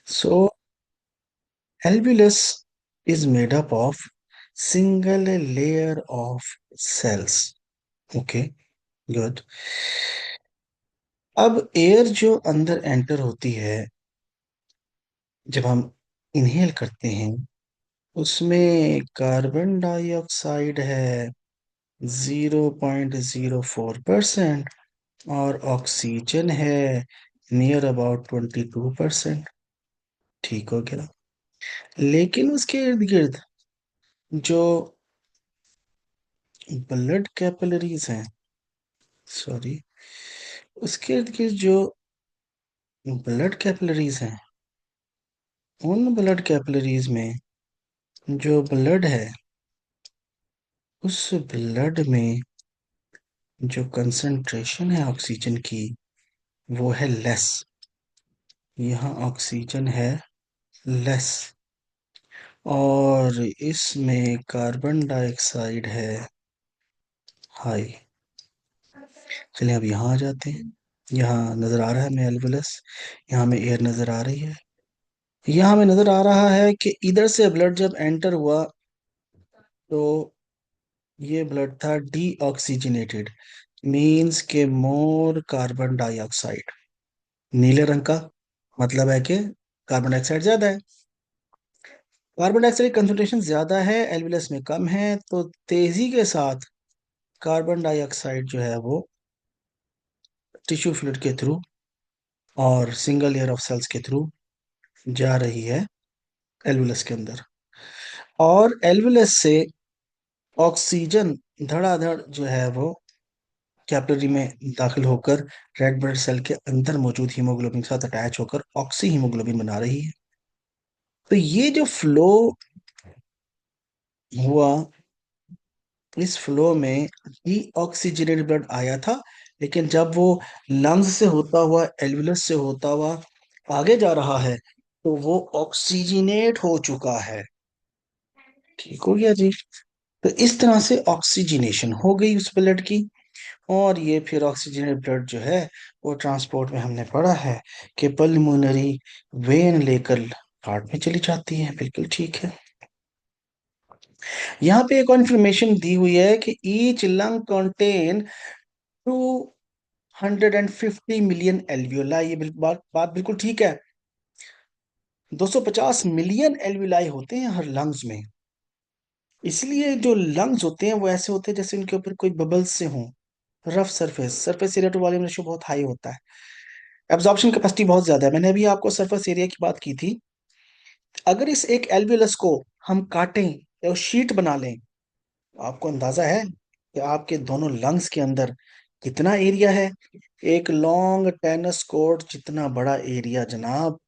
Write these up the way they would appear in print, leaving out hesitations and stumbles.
So, alveolus is made up of single layer of cells. Okay, good. अब air जो अंदर enter होती है जब हम इनहेल करते हैं उसमें कार्बन डाइऑक्साइड है 0.04% और ऑक्सीजन है नियर अबाउट 22%। ठीक हो गया। लेकिन उसके इर्द गिर्द जो ब्लड कैपिलरीज हैं, सॉरी, उसके इर्द गिर्द जो ब्लड कैपिलरीज हैं, उन ब्लड कैपिलरीज में जो ब्लड है उस ब्लड में जो कंसंट्रेशन है ऑक्सीजन की वो है लेस। यहाँ ऑक्सीजन है लेस और इसमें कार्बन डाइऑक्साइड है हाई। चलिए अब यहाँ आ जाते हैं। यहाँ नजर आ रहा है हमें एल्वुलस, यहाँ हमें एयर नजर आ रही है। यहाँ हमें नजर आ रहा है कि इधर से ब्लड जब एंटर हुआ तो ये ब्लड था डीऑक्सीजनेटेड, मीन्स के मोर कार्बन डाइऑक्साइड। नीले रंग का मतलब है कि कार्बन डाइऑक्साइड ज्यादा है। कार्बन डाइऑक्साइड कंसंट्रेशन ज्यादा है, एल्वुलस में कम है, तो तेजी के साथ कार्बन डाइऑक्साइड जो है वो टिश्यू फ्लूइड के थ्रू और सिंगल लेयर ऑफ सेल्स के थ्रू जा रही है एल्वुलस के अंदर। और एल्वुलस से ऑक्सीजन धड़ाधड़ जो है वो कैपिलरी में दाखिल होकर रेड ब्लड सेल के अंदर मौजूद हीमोग्लोबिन के साथ अटैच होकर ऑक्सी हीमोग्लोबिन बना रही है। तो ये जो फ्लो हुआ, इस फ्लो में डीऑक्सीजनेटेड ब्लड आया था, लेकिन जब वो लंग्स से होता हुआ एल्वुलस से होता हुआ आगे जा रहा है तो वो ऑक्सीजनेट हो चुका है। ठीक हो गया जी। तो इस तरह से ऑक्सीजनेशन हो गई उस ब्लड की, और ये फिर ऑक्सीजनेटेड ब्लड जो है वो ट्रांसपोर्ट में हमने पढ़ा है कि पल्मोनरी वेन लेकर हार्ट में चली जाती है। बिल्कुल ठीक है। यहाँ पे एक और इन्फॉर्मेशन दी हुई है कि each lung contain 250 million alveoli. ये बात बिल्कुल ठीक है। 250 मिलियन एल्वियोलाई होते हैं हर लंग्स में। इसलिए जो लंग्स होते हैं वो ऐसे होते हैं जैसे उनके ऊपर कोई बबल्स से हों। Rough surface, surface area to volume ratio बहुत हाई होता है। एब्जॉर्प्शन कैपेसिटी बहुत ज्यादा है। मैंने अभी आपको सरफेस एरिया की बात की थी। अगर इस एक एल्वियोलस को हम काटें और शीट बना लें, आपको अंदाजा है कि आपके दोनों लंग्स के अंदर कितना एरिया है। एक लॉन्ग टेनिस कोर्ट जितना बड़ा एरिया जनाब।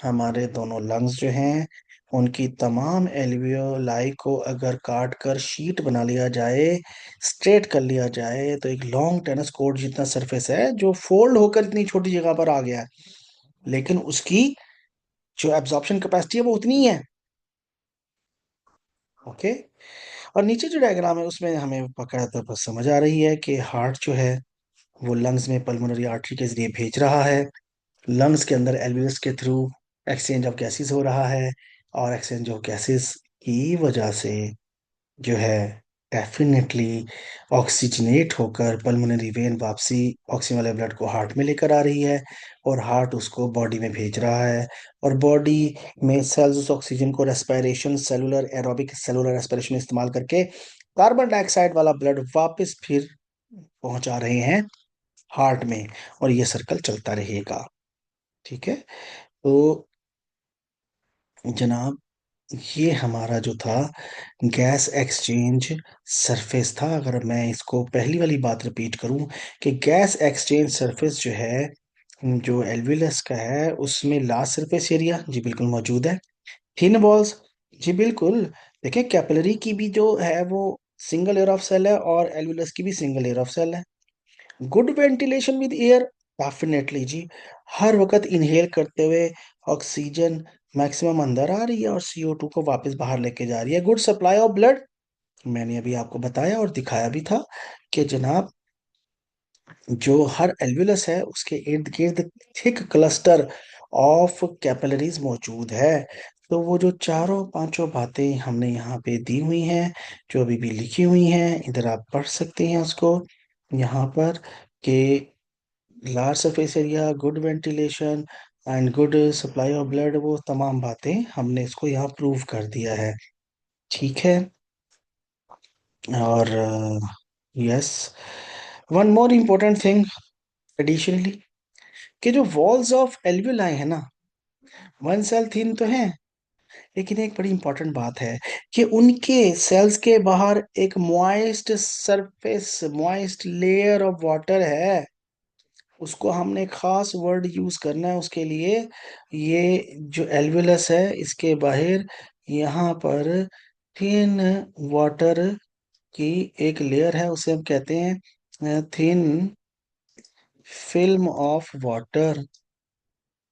हमारे दोनों लंग्स जो हैं उनकी तमाम एल्वियोलाई को अगर काट कर शीट बना लिया जाए, स्ट्रेट कर लिया जाए, तो एक लॉन्ग टेनिस कोर्ट जितना सरफेस है जो फोल्ड होकर इतनी छोटी जगह पर आ गया है, लेकिन उसकी जो एब्जॉर्प्शन कैपेसिटी है वो उतनी ही है। ओके। और नीचे जो डायग्राम है उसमें हमें पकड़ा तो बस समझ आ रही है कि हार्ट जो है वो लंग्स में पल्मोनरी आर्टरी के जरिए भेज रहा है। लंग्स के अंदर एल्वियस के थ्रू एक्सचेंज ऑफ गैसेस हो रहा है, और एक्सचेंज ऑफ गैसेस की वजह से जो है डेफिनेटली ऑक्सीजनेट होकर पल्मोनरी वेन वापसी ऑक्सीजन वाले ब्लड को हार्ट में लेकर आ रही है, और हार्ट उसको बॉडी में भेज रहा है। और बॉडी में सेल्स उस ऑक्सीजन को respiration, cellular aerobic cellular respiration इस्तेमाल करके कार्बन डाइऑक्साइड वाला ब्लड वापस फिर पहुंचा रहे हैं हार्ट में, और ये सर्कल चलता रहेगा। ठीक है। तो जनाब, ये हमारा जो था गैस एक्सचेंज सरफेस था। अगर मैं इसको पहली वाली बात रिपीट करूं कि गैस एक्सचेंज सरफेस जो है, जो एल्वियलस का है, उसमें लार्ज सरफेस एरिया जी बिल्कुल मौजूद है। थिन वॉल्स जी बिल्कुल। देखिए कैपिलरी की भी जो है वो सिंगल लेयर ऑफ सेल है और एल्वियलस की भी सिंगल लेयर ऑफ सेल है। Good ventilation with air, definitely जी। हर वक्त इनहेल करते हुए ऑक्सीजन मैक्सिमम अंदर आ रही है और CO2 को वापस बाहर लेके जा रही है। गुड सप्लाई ऑफ ब्लड, मैंने अभी आपको बताया और दिखाया भी था कि जनाब जो हर एल्वुलस है उसके इर्द गिर्द थिक क्लस्टर ऑफ कैपिलरीज मौजूद है। तो वो जो चारों पांचों बातें हमने यहाँ पे दी हुई हैं, जो अभी भी लिखी हुई हैं, इधर आप पढ़ सकते हैं उसको यहाँ पर, कि large surface area, good ventilation and good supply of blood, वो तमाम बातें हमने इसको यहाँ प्रूव कर दिया है। ठीक है। और yes, one more important thing additionally, कि जो वॉल्स ऑफ एल्वियोलाई है ना, वन सेल थिन तो है, लेकिन एक बड़ी इंपॉर्टेंट बात है कि उनके सेल्स के बाहर एक moist surface, moist layer of water है। उसको हमने खास वर्ड यूज करना है उसके लिए। ये जो एल्वियलस है, इसके बाहर यहाँ पर थिन वाटर की एक लेयर है, उसे हम कहते हैं thin film of water.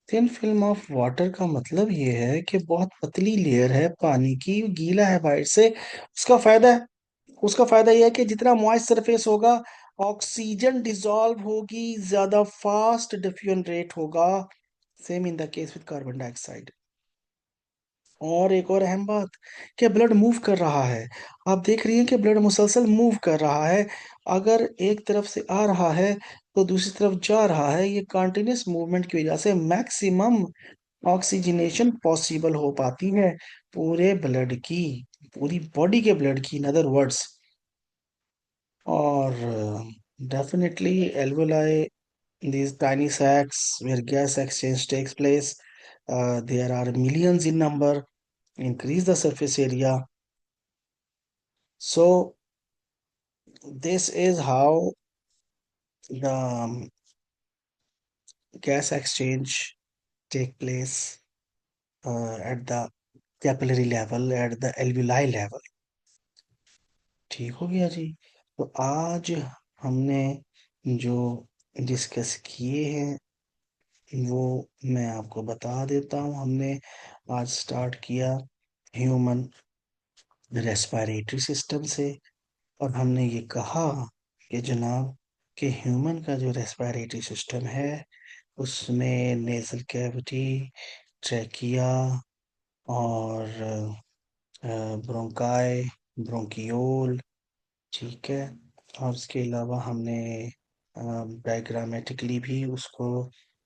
Thin film of water का मतलब ये है कि बहुत पतली लेयर है पानी की, गीला है बाहर से। उसका फायदा यह है कि जितना मॉइस्ट सरफेस होगा, ऑक्सीजन डिसॉल्व होगी, ज्यादा फास्ट डिफ्यूजन रेट होगा। Same in the case with carbon dioxide. और एक और अहम बात, कि ब्लड मूव कर रहा है। आप देख रही हैं कि ब्लड मुसलसल मूव कर रहा है। अगर एक तरफ से आ रहा है तो दूसरी तरफ जा रहा है। ये कंटिन्यूस मूवमेंट की वजह से मैक्सिमम ऑक्सीजनेशन पॉसिबल हो पाती है पूरे ब्लड की, पूरी बॉडी के ब्लड की, इन अदर वर्ड्स। और definitely alveoli, these tiny sacs where gas exchange takes place, there are millions in number, increase the surface area. So this is how the gas exchange take place at the capillary level, at the alveoli level. ठीक हो गया जी। तो आज हमने जो discuss किए हैं, वो मैं आपको बता देता हूँ। हमने आज स्टार्ट किया ह्यूमन रेस्पिरेटरी सिस्टम से, और हमने ये कहा कि जनाब, कि ह्यूमन का जो रेस्पिरेटरी सिस्टम है, उसमें नेजल कैविटी, ट्रैकिया और ब्रोंकाई, ब्रोंकियोल, ठीक है। और उसके अलावा हमने डायग्रामेटिकली भी उसको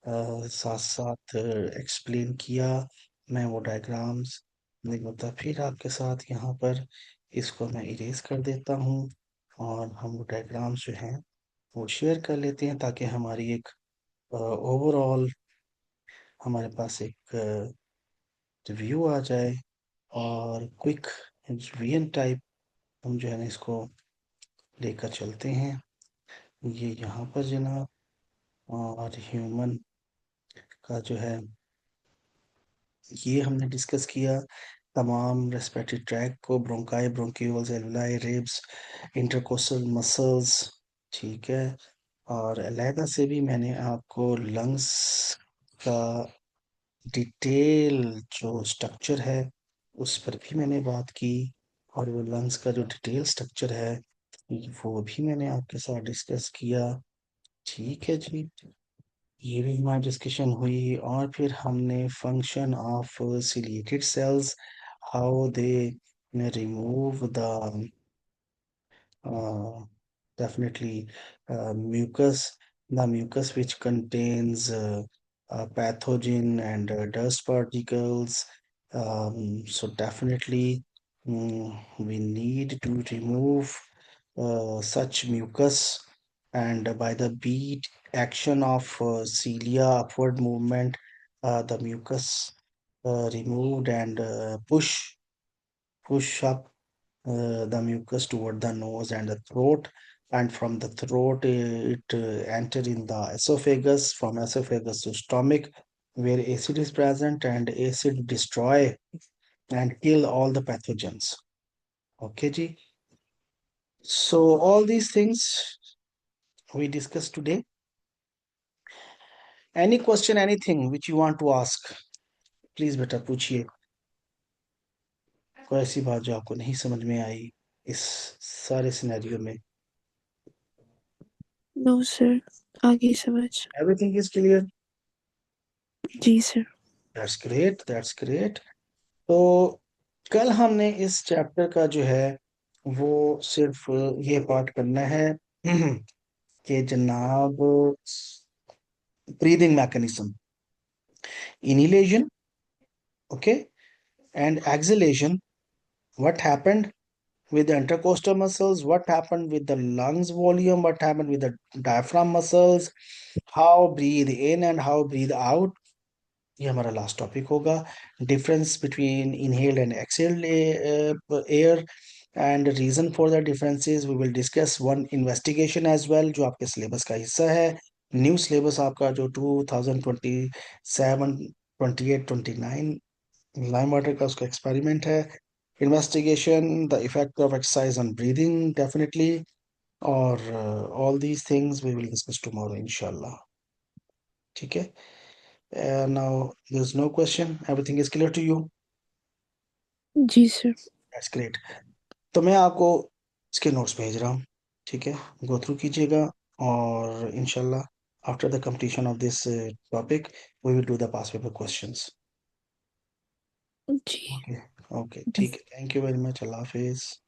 साथ साथ एक्सप्लेन किया। मैं वो डायग्राम्स नहीं होता, फिर आपके साथ यहाँ पर इसको मैं इरेज कर देता हूँ, और हम वो डायग्राम्स जो हैं वो शेयर कर लेते हैं, ताकि हमारी एक ओवरऑल हमारे पास एक व्यू आ जाए, और क्विक रिवीजन टाइप हम जो है ना इसको लेकर चलते हैं। ये यहाँ पर जनाब, और ह्यूमन का जो है ये हमने डिस्कस किया, तमाम रेस्पिरेटरी ट्रैक को, bronchi, bronchioles, alveoli, ribs, intercostal muscles, ठीक है। और अलहदा से भी मैंने आपको लंग्स का डिटेल जो स्ट्रक्चर है उस पर भी मैंने बात की, और वो लंग्स का जो डिटेल स्ट्रक्चर है वो भी मैंने आपके साथ डिस्कस किया। ठीक है जी। ये भी हमारी डिस्कशन हुई, और फिर हमने function of ciliated cells, how they remove the definitely mucus, the mucus which contains pathogen and dust particles. So definitely we need to remove such mucus, and by the beat action of cilia upward movement, the mucus removed, and push up the mucus toward the nose and the throat, and from the throat it enter in the esophagus, from esophagus to stomach, where acid is present, and acid destroy and kill all the pathogens. Okay ji. So all these things we discussed today. Any question, anything which you want to ask, please बेटा पूछिए। कोई ऐसी बात जो आपको नहीं समझ में आई इस सारे सिनेरियो में? नो सर, आगे समझ। Everything is clear? जी sir. That's great, that's great. तो कल हमने इस चैप्टर का जो है वो सिर्फ ये पार्ट करना है कि जनाब breathing mechanism, inhalation, okay, and exhalation, what happened with the intercostal muscles, what happened with the lungs volume, what happened with the diaphragm muscles, how breathe in and how breathe out. ये हमारा last topic होगा। Difference between inhaled and exhaled air and reason for the differences. We will discuss one investigation as well जो आपके syllabus का हिस्सा है। New syllabus आपका जो 2027 28 29 लाइम वाटर का उसका एक्सपेरिमेंट है। Investigation, the effect of exercise on breathing definitely, और all these things we will discuss tomorrow इंशाल्लाह। ठीक है। Now there is no question, everything is clear to you. जी सर। That's great. तो मैं आपको इसके नोट्स भेज रहा हूँ, ठीक है, गो थ्रू कीजिएगा, और इंशाल्लाह after the completion of this topic we will do the past paper questions. जी। ओके, ओके, ठीक है, thank you very much, Allah Hafiz.